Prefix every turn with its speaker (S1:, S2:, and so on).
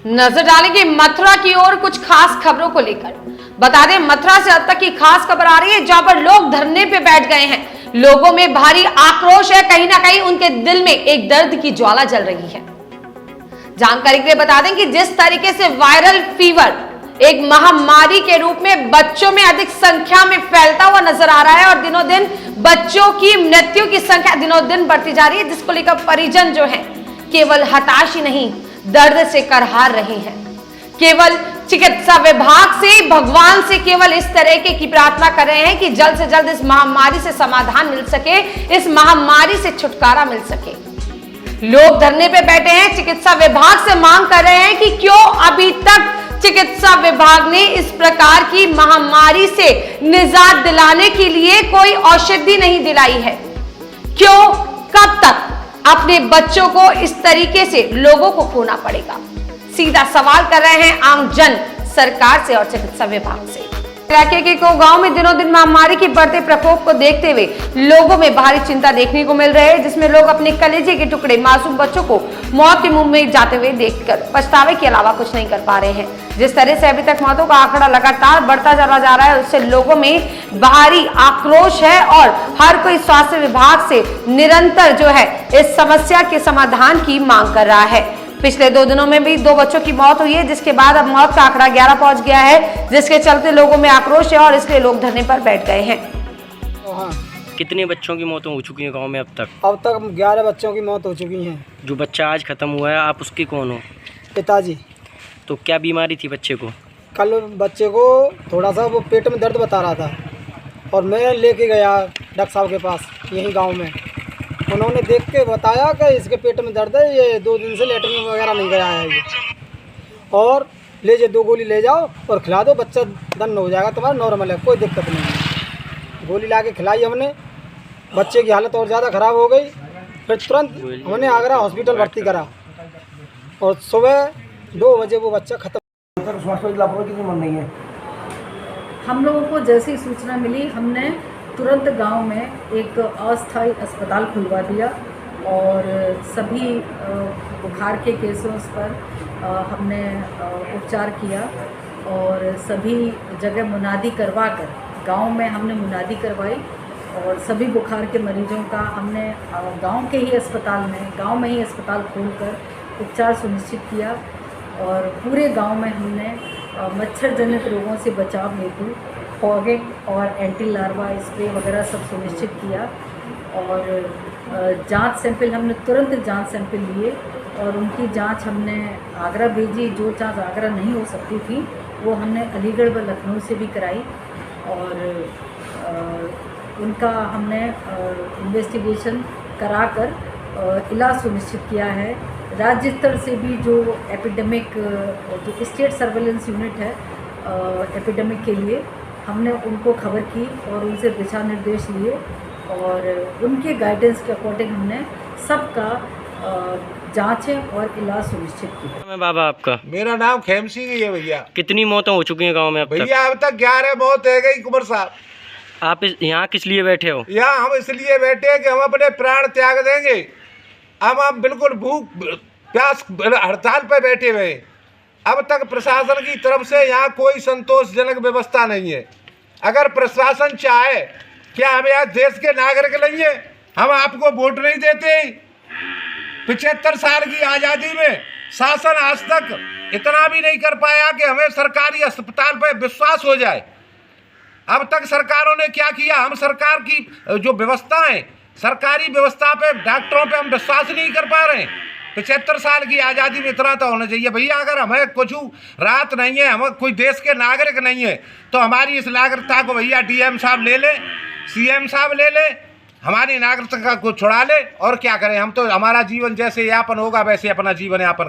S1: नजर डालेंगे मथुरा की ओर कुछ खास खबरों को लेकर। बता दें, मथुरा से अब तक की खास खबर आ रही है जहां पर लोग धरने पे बैठ गए हैं। लोगों में भारी आक्रोश है, कहीं ना कहीं उनके दिल में एक दर्द की ज्वाला जल रही है। जानकारी के लिए बता दें कि जिस तरीके से वायरल फीवर एक महामारी के रूप में बच्चों में अधिक संख्या में फैलता हुआ नजर आ रहा है और दिनों दिन बच्चों की मृत्यु की संख्या दिनों दिन बढ़ती जा रही है, जिसको लेकर परिजन जो है केवल हताश ही नहीं, दर्द से करहार रहे हैं। केवल चिकित्सा विभाग से, भगवान से केवल इस तरह की प्रार्थना कर रहे हैं कि जल्द से जल्द इस महामारी से समाधान मिल सके, इस महामारी से छुटकारा मिल सके। लोग धरने पे बैठे हैं, चिकित्सा विभाग से मांग कर रहे हैं कि क्यों अभी तक चिकित्सा विभाग ने इस प्रकार की महामारी से निजात दिलाने के लिए कोई औषधि नहीं दिलाई है। क्यों, कब तक अपने बच्चों को इस तरीके से लोगों को खोना पड़ेगा? सीधा सवाल कर रहे हैं आमजन सरकार से और चिकित्सा विभाग से। इलाके के को गांव में दिनों दिन महामारी के बढ़ते प्रकोप को देखते हुए लोगों में भारी चिंता देखने को मिल रही है, जिसमें लोग अपने कलेजे के टुकड़े मासूम बच्चों को मौत के मुंह में जाते हुए देखकर पछतावे के अलावा कुछ नहीं कर पा रहे हैं। जिस तरह से अभी तक मौतों का आंकड़ा लगातार बढ़ता चला जा रहा है, उससे लोगों में भारी आक्रोश है और हर कोई स्वास्थ्य विभाग से निरंतर जो है इस समस्या के समाधान की मांग कर रहा है। पिछले 2 दिनों में भी 2 बच्चों की मौत हुई है, जिसके बाद अब मौत का आंकड़ा 11 पहुंच गया है, जिसके चलते लोगों में आक्रोश है और इसलिए लोग धरने पर बैठ गए हैं।
S2: कितने बच्चों की मौत हो चुकी है गांव में अब तक?
S3: अब तक 11 बच्चों की मौत हो चुकी हैं।
S2: जो बच्चा आज खत्म हुआ है, आप उसके कौन हो?
S3: पिताजी।
S2: तो क्या बीमारी थी बच्चे को?
S3: कल बच्चे को थोड़ा सा वो पेट में दर्द बता रहा था और मैं लेके गया डॉक्टर साहब के पास यहीं गांव में। उन्होंने देख के बताया कि इसके पेट में दर्द है, ये 2 दिन से लेटरिन वगैरह नहीं गया है ये, और ले जाओ 2 गोली ले जाओ और खिला दो, बच्चा दंड हो जाएगा, तुम्हारा नॉर्मल है, कोई दिक्कत नहीं है। गोली ला के खिलाई हमने, बच्चे की हालत और ज़्यादा ख़राब हो गई। फिर तुरंत हमने आगरा हॉस्पिटल भर्ती करा और सुबह 2 बजे वो बच्चा खत्म।
S4: हम लोगों को जैसे ही सूचना मिली, हमने तुरंत गांव में एक अस्थायी अस्पताल खुलवा दिया और सभी बुखार के केसों पर हमने उपचार किया और सभी जगह मुनादी करवा कर गांव में हमने मुनादी करवाई और सभी बुखार के मरीजों का हमने गांव के ही अस्पताल में, गांव में ही अस्पताल खोलकर उपचार सुनिश्चित किया और पूरे गांव में हमने मच्छर जनित रोगों से बचाव हेतु फॉगिंग और एंटी लार्वा स्प्रे वगैरह सब सुनिश्चित किया और जांच सैंपल हमने तुरंत जांच सैंपल लिए और उनकी जांच हमने आगरा भेजी। जो जांच आगरा नहीं हो सकती थी वो हमने अलीगढ़ व लखनऊ से भी कराई और उनका हमने इन्वेस्टिगेशन कराकर इलाज सुनिश्चित किया है। राज्य स्तर से भी जो एपिडेमिक, जो स्टेट सर्वेलेंस यूनिट है एपिडेमिक के लिए, हमने उनको खबर की और उनसे दिशा निर्देश लिए और उनके गाइडेंस के अकॉर्डिंग हमने सबका जांचें और इलाज सुनिश्चित किया।
S2: मैं बाबा आपका?
S5: मेरा नाम खेम सिंह है भैया।
S2: कितनी मौतें हो चुकी हैं गांव में अब तक?
S5: भैया अब तक 11 मौत है गई कुंवर साहब।
S2: आप यहाँ किस लिए बैठे हो?
S5: यहाँ हम इसलिए बैठे हैं कि हम अपने प्राण त्याग देंगे। हम बिल्कुल भूख प्यास हड़ताल पर बैठे हुए हैं। अब तक प्रशासन की तरफ से यहाँ कोई संतोषजनक व्यवस्था नहीं है। अगर प्रशासन चाहे, क्या हम यहाँ देश के नागरिक नहीं है? हम आपको वोट नहीं देते? 75 साल की आज़ादी में शासन आज तक इतना भी नहीं कर पाया कि हमें सरकारी अस्पताल पर विश्वास हो जाए। अब तक सरकारों ने क्या किया? हम सरकार की जो व्यवस्था है, सरकारी व्यवस्था पे, डॉक्टरों पे हम विश्वास नहीं कर पा रहे हैं। 75 साल की आज़ादी में इतना तो होना चाहिए भैया। अगर हमें कुछ राहत नहीं है, हम कोई देश के नागरिक नहीं है, तो हमारी इस नागरिकता को भैया DM साहब ले ले, CM साहब ले ले, हमारी नागरिकता को छुड़ा ले और क्या करें। हम तो हमारा जीवन जैसे यापन होगा वैसे अपना जीवन यापन